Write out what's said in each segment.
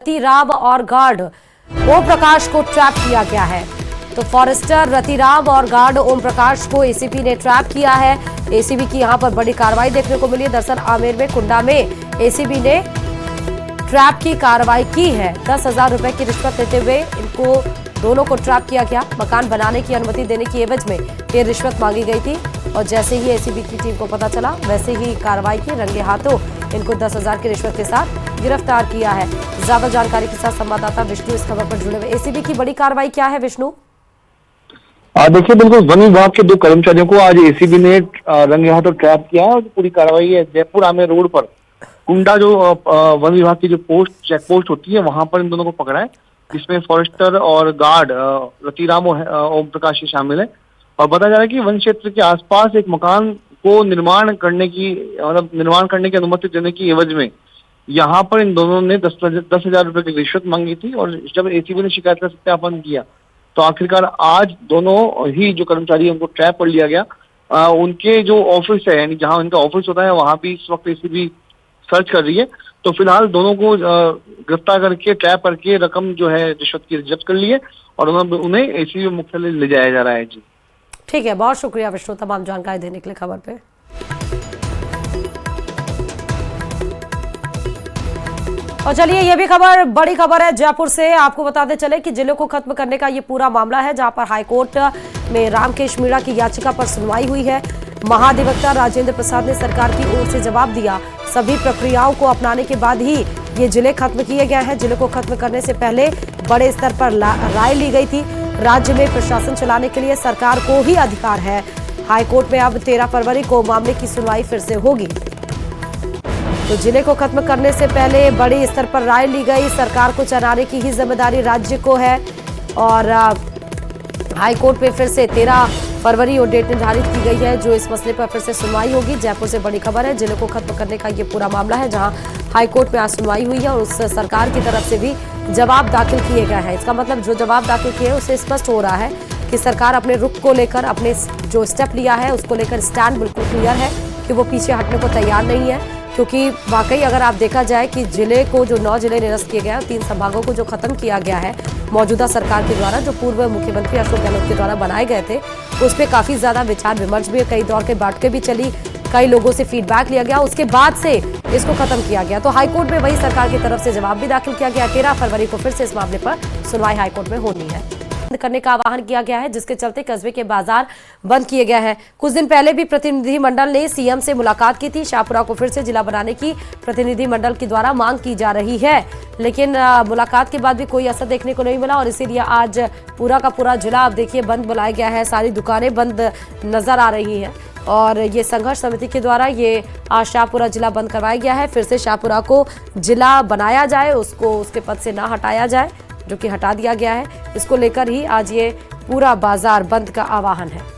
रतिराम और गार्ड ओम प्रकाश को ट्रैप किया गया है। तो फॉरेस्टर रतिराम और गार्ड ओम प्रकाश को एसीबी ने ट्रैप किया है। एसीबी की यहां पर बड़ी कार्रवाई देखने को मिली है। दरअसल आमेर में कुंडा में एसीबी ने ट्रैप की कार्रवाई की है। 10,000 रुपए की रिश्वत लेते हुए इनको दोनों को ट्रैप किया गया। मकान बनाने की अनुमति देने की एवज में ये रिश्वत मांगी गई थी और जैसे ही एसीबी की टीम को पता चला वैसे ही कार्रवाई की। रंगे हाथों इनको 10,000 की रिश्वत के साथ गिरफ्तार किया है। ज्यादा जानकारी के साथ संवाददाता विष्णु इस खबर पर जुड़े हुए। एसीबी की बड़ी कार्रवाई क्या है विष्णु? देखिए, बिल्कुल वन विभाग के 2 कर्मचारियों को आज एसीबी ने रंगे हाथों ट्रैप किया है। पूरी कार्रवाई है जयपुर आमेर रोड पर कुंडा जो वन विभाग की जो चेक पोस्ट होती है वहां पर इन दोनों को पकड़ा है, जिसमें फॉरेस्टर और गार्ड रतिराम और ओम प्रकाश शामिल है। और बताया जा रहा है कि वन क्षेत्र के आसपास एक मकान को निर्माण करने की अनुमति देने की एवज में यहाँ पर इन दोनों ने 10,000 रुपए की रिश्वत मांगी थी। और जब एसीबी ने शिकायत का सत्यापन किया तो आखिरकार आज दोनों ही जो कर्मचारी है उनको ट्रैप कर लिया गया। उनके जो ऑफिस है यानी जहाँ उनका ऑफिस होता है वहां भी इस वक्त एसीबी सर्च कर रही है। तो फिलहाल दोनों को गिरफ्तार करके ट्रैप करके रकम जो है रिश्वत की जब्त कर ली है और उन्हें एसीबी मुख्यालय ले जाया जा रहा है। जी ठीक है, बहुत शुक्रिया विष्णु तमाम जानकारी देने के लिए खबर पे। और चलिए ये भी खबर बड़ी खबर है जयपुर से। आपको बताते चले कि जिले को खत्म करने का ये पूरा मामला है जहां पर हाईकोर्ट में रामकेश मीणा की याचिका पर सुनवाई हुई है। महाधिवक्ता राजेंद्र प्रसाद ने सरकार की ओर से जवाब दिया। सभी प्रक्रियाओं को अपनाने के बाद ही ये जिले खत्म किए गए हैं। जिले को खत्म करने से पहले बड़े स्तर पर राय ली गई थी। राज्य में प्रशासन चलाने के लिए सरकार को ही अधिकार है। हाईकोर्ट में अब 13 फरवरी को मामले की सुनवाई फिर से होगी। तो जिले को खत्म करने से पहले बड़े स्तर पर राय ली गई। सरकार को चलाने की ही जिम्मेदारी राज्य को है और हाईकोर्ट में फिर से 13 फरवरी और डेट निर्धारित की गई है जो इस मसले पर फिर से सुनवाई होगी। जयपुर से बड़ी खबर है, जिले को खत्म करने का ये पूरा मामला है जहां हाईकोर्ट में आज सुनवाई हुई है और उस सरकार की तरफ से भी जवाब दाखिल किए गए हैं। इसका मतलब जो जवाब दाखिल किए उससे स्पष्ट हो रहा है कि सरकार अपने रुख को लेकर अपने जो स्टेप लिया है उसको लेकर स्टैंड बिल्कुल क्लियर है कि वो पीछे हटने को तैयार नहीं है। क्योंकि वाकई अगर आप देखा जाए कि जिले को जो 9 जिले निरस्त किए गए हैं, 3 संभागों को जो खत्म किया गया है मौजूदा सरकार के द्वारा, जो पूर्व मुख्यमंत्री अशोक गहलोत के द्वारा बनाए गए थे, उस पर काफी ज्यादा विचार विमर्श भी, कई दौर के बैठकें भी चली, कई लोगों से फीडबैक लिया गया, उसके बाद से इसको खत्म किया गया। तो हाईकोर्ट में वही सरकार की तरफ से जवाब भी दाखिल किया गया। 13 फरवरी को फिर से इस मामले पर सुनवाई हाईकोर्ट में होनी है। बंद करने का आह्वान किया गया है जिसके चलते कस्बे के बाजार बंद किए गए हैं। कुछ दिन पहले भी प्रतिनिधिमंडल ने सीएम से मुलाकात की थी। शाहपुरा को फिर से जिला बनाने की प्रतिनिधिमंडल के द्वारा मांग की जा रही है, लेकिन मुलाकात के बाद भी कोई असर देखने को नहीं मिला और इसीलिए आज पूरा का पूरा जिला आप देखिए बंद बुलाया गया है। सारी दुकानें बंद नजर आ रही हैं और ये संघर्ष समिति के द्वारा ये आज शाहपुरा जिला बंद करवाया गया है। फिर से शाहपुरा को जिला बनाया जाए, उसको उसके पद से ना हटाया जाए, जो कि हटा दिया गया है। इसको लेकर ही आज ये पूरा बाजार बंद का आह्वान है।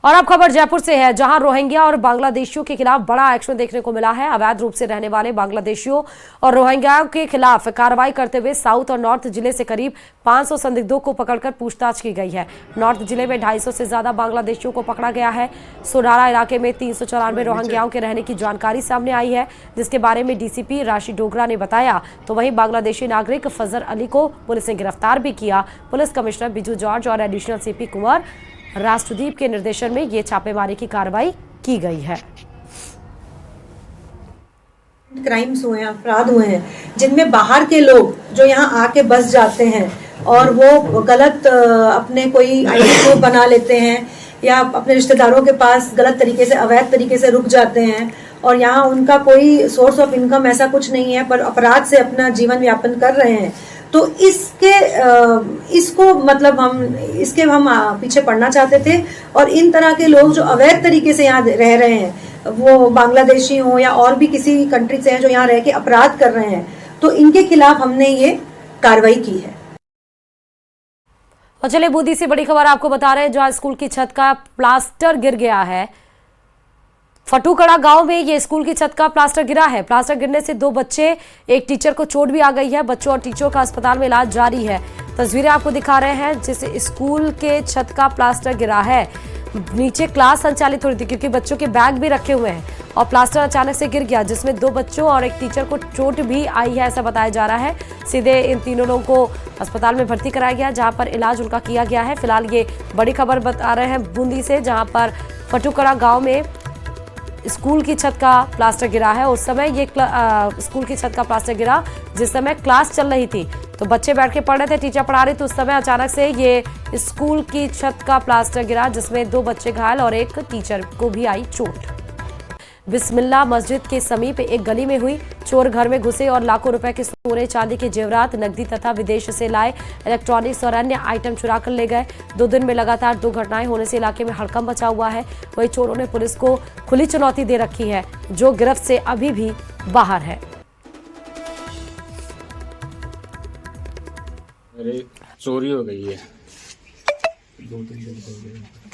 और अब खबर जयपुर से है जहां रोहिंग्या और बांग्लादेशियों के खिलाफ बड़ा एक्शन देखने को मिला है। अवैध रूप से रहने वाले बांग्लादेशियों और रोहिंग्याओं के खिलाफ कार्रवाई करते हुए साउथ और नॉर्थ जिले से करीब 500 संदिग्धों को पकड़कर पूछताछ की गई है। नॉर्थ जिले में 250 से ज्यादा बांग्लादेशियों को पकड़ा गया है। सोनारा इलाके में 394 रोहिंग्याओं के रहने की जानकारी सामने आई है, जिसके बारे में डीसीपी राशि डोगरा ने बताया। तो वहीं बांग्लादेशी नागरिक फजर अली को पुलिस ने गिरफ्तार भी किया। पुलिस कमिश्नर बिजू जॉर्ज और एडिशनल सीपी कुंवर राष्ट्रदीप के निर्देशन में ये छापेमारी की कार्रवाई की गई है। क्राइम्स हुए हैं, अपराध हुए हैं, जिनमें बाहर के लोग जो यहाँ आके बस जाते हैं और वो गलत अपने कोई आईडी प्रूफ बना लेते हैं या अपने रिश्तेदारों के पास गलत तरीके से, अवैध तरीके से रुक जाते हैं और यहाँ उनका कोई सोर्स ऑफ इनकम ऐसा कुछ नहीं है पर अपराध से अपना जीवन यापन कर रहे हैं। तो इसको मतलब हम पीछे पड़ना चाहते थे और इन तरह के लोग जो अवैध तरीके से यहाँ रह रहे हैं, वो बांग्लादेशी हो या और भी किसी कंट्री से हैं जो यहाँ रह के अपराध कर रहे हैं, तो इनके खिलाफ हमने ये कार्रवाई की है। और चलिए बूंदी से बड़ी खबर आपको बता रहे हैं जहाँ स्कूल की छत का प्लास्टर गिर गया है। फटूकड़ा गांव में ये स्कूल की छत का प्लास्टर गिरा है। प्लास्टर गिरने से 2 बच्चे, एक टीचर को चोट भी आ गई है। बच्चों और टीचर का अस्पताल में इलाज जारी है। तस्वीरें आपको दिखा रहे हैं जिस स्कूल के छत का प्लास्टर गिरा है। नीचे क्लास संचालित हो रही थी, क्योंकि बच्चों के बैग भी रखे हुए हैं और प्लास्टर अचानक से गिर गया, जिसमें 2 बच्चों और एक टीचर को चोट भी आई है, ऐसा बताया जा रहा है। सीधे इन तीनों लोगों को अस्पताल में भर्ती कराया गया, जहां पर इलाज उनका किया गया है। फिलहाल ये बड़ी खबर बता रहे हैं बूंदी से, जहां पर फटुकड़ा गांव में स्कूल की छत का प्लास्टर गिरा है। उस समय ये स्कूल की छत का प्लास्टर गिरा जिस समय क्लास चल रही थी, तो बच्चे बैठ के पढ़ रहे थे, टीचर पढ़ा रही थी। उस समय अचानक से ये स्कूल की छत का प्लास्टर गिरा, जिसमें 2 बच्चे घायल और एक टीचर को भी आई चोट। बिस्मिल्ला मस्जिद के समीप एक गली में हुई। चोर घर में घुसे और लाखों रुपए के सोने चांदी के जेवरात, नकदी तथा विदेश से लाए इलेक्ट्रॉनिक्स और अन्य आइटम चुरा कर ले गए। 2 दिन में लगातार 2 घटनाएं होने से इलाके में हड़कंप मचा हुआ है। वहीं चोरों ने पुलिस को खुली चुनौती दे रखी है, जो गिरफ्त से अभी भी बाहर है। मेरी चोरी हो गई है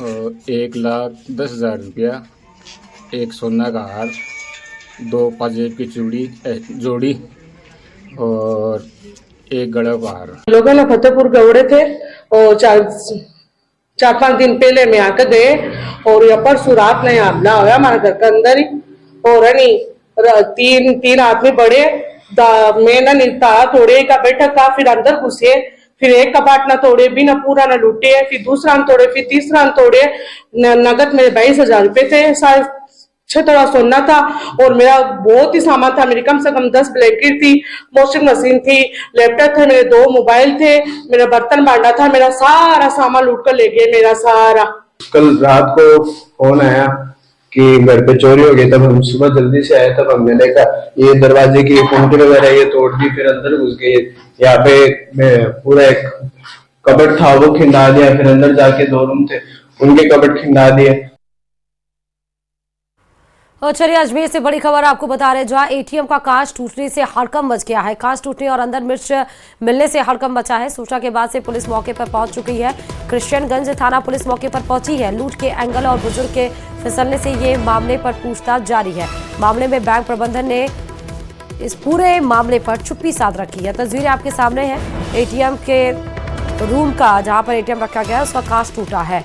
और 1,10,000 रुपया, एक सोना का हार, 2 पाजेब की जोड़ी और एक गड़ा का हार। लोगों ने फतेहपुर गौड़े थे और 4-5 दिन पहले में आकर गए और यहाँ परसों रात में हमला हुआ हमारे घर के अंदर ही। और तीन आदमी बड़े मैं ना नीता तोड़े का बैठक का, फिर अंदर घुसे, फिर एक कबाट ना तोड़े भी ना पूरा ना लूटे, फिर दूसरा न तोड़े, फिर तीसरा न तोड़े। नगद मेरे 22,000 रुपए थे, 6 तोड़ा सोना था और मेरा बहुत ही सामान था। मेरी कम से कम 10 ब्लैंकेट थी, वॉशिंग मशीन थी, लैपटॉप थे, मेरे 2 मोबाइल थे, मेरा बर्तन बांटा था, मेरा सारा सामान लूट कर ले गए मेरा सारा। कल रात को फोन आया कि घर पे चोरी हो गई, तब हम सुबह जल्दी से आए, तब हमने देखा ये दरवाजे की कुंडी वगैरह ये तोड़ दी, फिर अंदर घुस गए। यहाँ पे पूरा एक कबर्ड था वो खिंडा दिया, फिर अंदर जाके 2 रूम थे उनके कबर्ड खिंडा दिए। और चलिए अजमेर से बड़ी खबर आपको बता रहे हैं, जहां एटीएम का कांच टूटने से हड़कंप मच गया है। कांच टूटने और अंदर मिर्च मिलने से हड़कंप मचा है। सूचना के बाद से पुलिस मौके पर पहुंच चुकी है। क्रिश्चियनगंज थाना पुलिस मौके पर पहुंची है। लूट के एंगल और बुजुर्ग के फिसलने से ये मामले पर पूछताछ जारी है। मामले में बैंक प्रबंधन ने इस पूरे मामले पर चुप्पी साध रखी है। तस्वीरें आपके सामने है एटीएम के रूम का, जहाँ पर एटीएम रखा गया है उसका कांच टूटा है।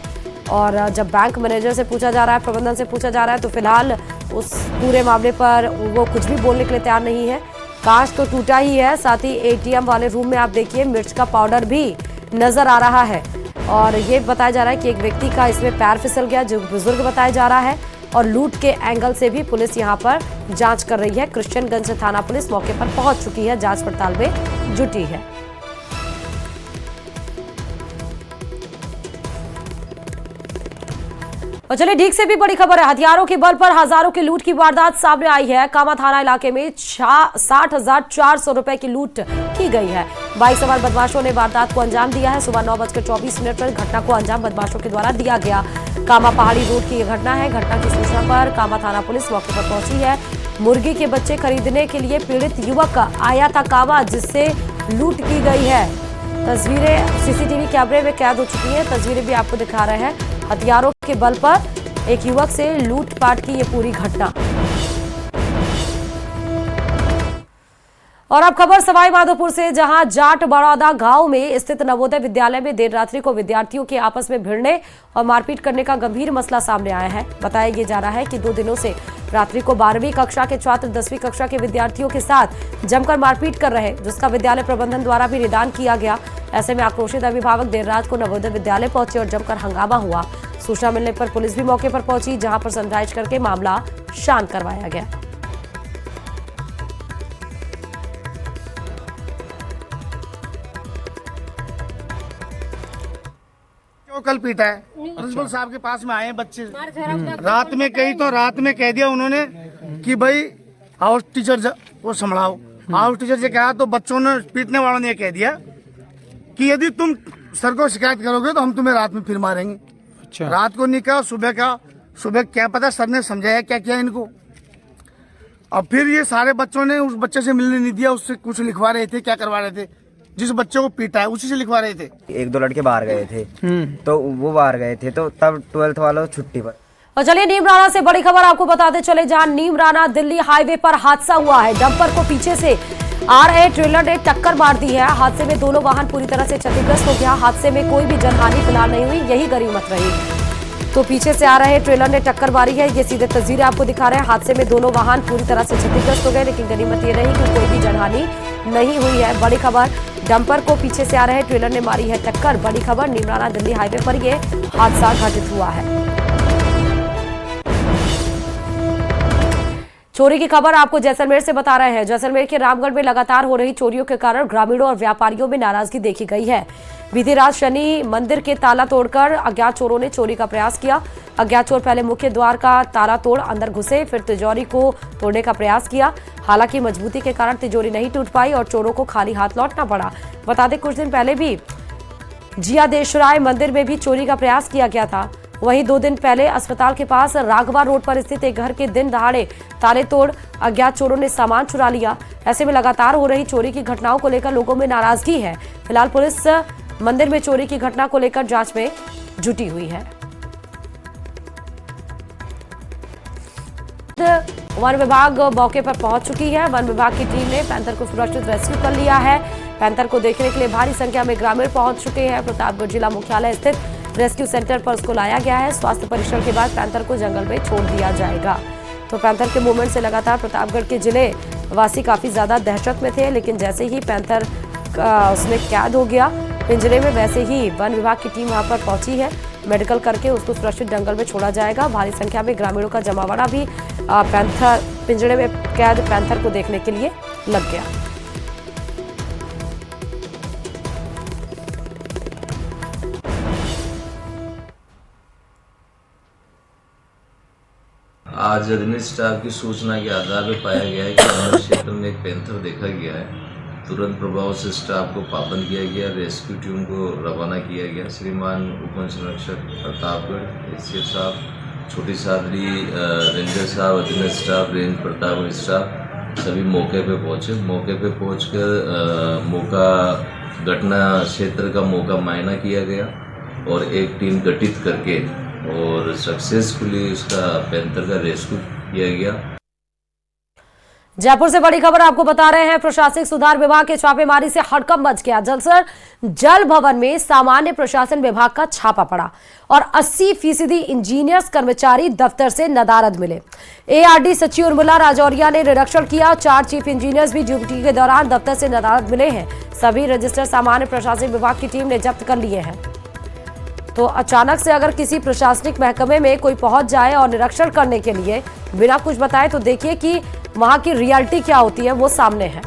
और जब बैंक मैनेजर से पूछा जा रहा है, प्रबंधन से पूछा जा रहा है, तो फिलहाल उस पूरे मामले पर वो कुछ भी बोलने के लिए तैयार नहीं है। कांच तो टूटा ही है, साथ ही एटीएम वाले रूम में आप देखिए मिर्च का पाउडर भी नजर आ रहा है। और ये बताया जा रहा है कि एक व्यक्ति का इसमें पैर फिसल गया, जो बुजुर्ग बताया जा रहा है। और लूट के एंगल से भी पुलिस यहाँ पर जांच कर रही है। क्रिश्चियनगंज थाना पुलिस मौके पर पहुंच चुकी है, जांच पड़ताल में जुटी है। और चलिए ढीक से भी बड़ी खबर है। हथियारों के बल पर हजारों की लूट की वारदात सामने आई है। कामा थाना इलाके में 60,400 रुपए की लूट की गई है। बाइक सवार बदमाशों ने वारदात को अंजाम दिया है। सुबह 9:24 पर घटना को अंजाम बदमाशों के द्वारा दिया गया। कामा पहाड़ी रोड की यह घटना है। घटना की सूचना पर कामा थाना पुलिस मौके पर पहुंची है। मुर्गी के बच्चे खरीदने के लिए पीड़ित युवक आया था कामा, जिससे लूट की गई है। तस्वीरें सीसीटीवी कैमरे में कैद हो चुकी है। तस्वीरें भी आपको दिखा रहे हैं। हथियारों के बल पर एक युवक से लूटपाट की ये पूरी घटना। और अब खबर सवाई माधोपुर से, जहां जाट बड़ौदा गांव में स्थित नवोदय विद्यालय में देर रात्रि को विद्यार्थियों के आपस में भिड़ने और मारपीट करने का गंभीर मसला सामने आया है। बताया ये जा रहा है कि 2 दिनों से रात्रि को 12वीं कक्षा के छात्र 10वीं कक्षा के विद्यार्थियों के साथ जमकर मारपीट कर रहे, जिसका विद्यालय प्रबंधन द्वारा भी निदान किया गया। ऐसे में आक्रोशित अभिभावक देर रात को नवोदय विद्यालय पहुंचे और जमकर हंगामा हुआ। सूचना मिलने पर पुलिस भी मौके पर पहुंची, जहां पर समझाइश करके मामला शांत करवाया गया। कल पीटा है प्रिंसिपल साहब के पास में आए बच्चे रात में कही, तो रात में कह दिया उन्होंने कि भाई हाउस टीचर को संभालो। हाउस टीचर से कहा तो बच्चों ने, पीटने वालों ने कह दिया कि यदि तुम सर को शिकायत करोगे तो हम तुम्हें रात में फिर मारेंगे। अच्छा। रात को नहीं कहा, सुबह क्या पता सर ने समझाया क्या किया इनको। और फिर ये सारे बच्चों ने उस बच्चे से मिलने नहीं दिया, उससे कुछ लिखवा रहे थे, क्या करवा रहे थे, जिस बच्चे को पीटा है उसी से लिखवा रहे थे। 1-2 लड़के बाहर गए थे, तो वो बाहर गए थे, तो तब 12th वालों छुट्टी पर। और चलिए नीमराना से बड़ी खबर आपको बताते चले, जहां नीमराना दिल्ली हाईवे पर हादसा हुआ है। डंपर को पीछे से आ रहे ट्रेलर ने टक्कर मार दी है। हादसे में दोनों वाहन पूरी तरह से क्षतिग्रस्त हो गया। हादसे में कोई भी जनहानि फिलहाल नहीं हुई, यही गनीमत रही। तो पीछे से आ रहे ट्रेलर ने टक्कर मारी है। ये सीधे तस्वीरें आपको दिखा रहे हैं। हादसे में दोनों वाहन पूरी तरह से क्षतिग्रस्त हो गए, लेकिन गनीमत ये रही कि कोई भी जनहानि नहीं हुई है। बड़ी खबर, डंपर को पीछे से आ रहे ट्रेलर ने मारी है टक्कर। बड़ी खबर, नीमराना दिल्ली हाईवे पर ये हादसा घटित हुआ है। चोरी की खबर आपको जैसलमेर से बता रहे हैं। जैसलमेर के रामगढ़ में लगातार हो रही चोरियों के कारण ग्रामीणों और व्यापारियों में नाराजगी देखी गई है। बीती रात शनि मंदिर के ताला तोड़कर अज्ञात चोरों ने चोरी का प्रयास किया। अज्ञात चोर पहले मुख्य द्वार का ताला तोड़ अंदर घुसे, फिर तिजोरी को तोड़ने का प्रयास किया। हालांकि मजबूती के कारण तिजोरी नहीं टूट पाई और चोरों को खाली हाथ लौटना पड़ा। बता दें, कुछ दिन पहले भी जियादेशराय मंदिर में भी चोरी का प्रयास किया गया था। वहीं 2 दिन पहले अस्पताल के पास राघवा रोड पर स्थित एक घर के दिन दहाड़े ताले तोड़ अज्ञात चोरों ने सामान चुरा लिया। ऐसे में लगातार हो रही चोरी की घटनाओं को लेकर लोगों में नाराजगी है। फिलहाल पुलिस मंदिर में चोरी की घटना को लेकर जांच में जुटी हुई है। वन विभाग मौके पर पहुंच चुकी है। वन विभाग की टीम ने पैंथर को सुरक्षित रेस्क्यू कर लिया है। पैंथर को देखने के लिए भारी संख्या में ग्रामीण पहुंच चुके हैं। प्रतापगढ़ जिला मुख्यालय स्थित रेस्क्यू सेंटर पर उसको लाया गया है। स्वास्थ्य परीक्षण के बाद पैंथर को जंगल में छोड़ दिया जाएगा। तो पैंथर के मूवमेंट से लगातार प्रतापगढ़ के जिले वासी काफी ज्यादा दहशत में थे, लेकिन जैसे ही पैंथर उसमें कैद हो गया पिंजरे में, वैसे ही वन विभाग की टीम वहां पर पहुंची है। मेडिकल करके उसको सुरक्षित जंगल में छोड़ा जाएगा। भारी संख्या में ग्रामीणों का जमावड़ा भी पैंथर पिंजरे में कैद पैंथर को देखने के लिए लग गया। आज अग्नि स्टाफ की सूचना के आधार पर पाया गया है कि हमारे क्षेत्र में एक पैंथर देखा गया है। तुरंत प्रभाव से स्टाफ को पाबंद किया गया, रेस्क्यू टीम को रवाना किया गया। श्रीमान उप संरक्षक प्रतापगढ़, एससीएफ साहब, छोटी सादरी रेंजर साहब, अग्नि स्टाफ, रेंज प्रतापगढ़ स्टाफ सभी मौके पे पहुंचे। मौके पे पहुंचकर घटना क्षेत्र का मौका मुआयना किया गया और एक टीम गठित करके और सक्सेसफुली उसका पैंथर का रेस्क्यू किया गया। जयपुर से बड़ी खबर आपको बता रहे हैं। प्रशासनिक सुधार विभाग के छापेमारी से हड़कंप मच गया। जल भवन में सामान्य प्रशासन विभाग का छापा पड़ा और 80% इंजीनियर्स कर्मचारी दफ्तर से नदारद मिले। एआरडी सचिव उर्मिला राजौरिया ने निरीक्षण किया। 4 चीफ इंजीनियर्स भी ड्यूटी के दौरान दफ्तर से नदारद मिले हैं। सभी रजिस्टर सामान्य प्रशासनिक विभाग की टीम ने जब्त कर लिए हैं। तो अचानक से अगर किसी प्रशासनिक महकमे में कोई पहुंच जाए और निरीक्षण करने के लिए बिना कुछ बताए, तो देखिए कि वहां की रियलिटी क्या होती है, वो सामने है।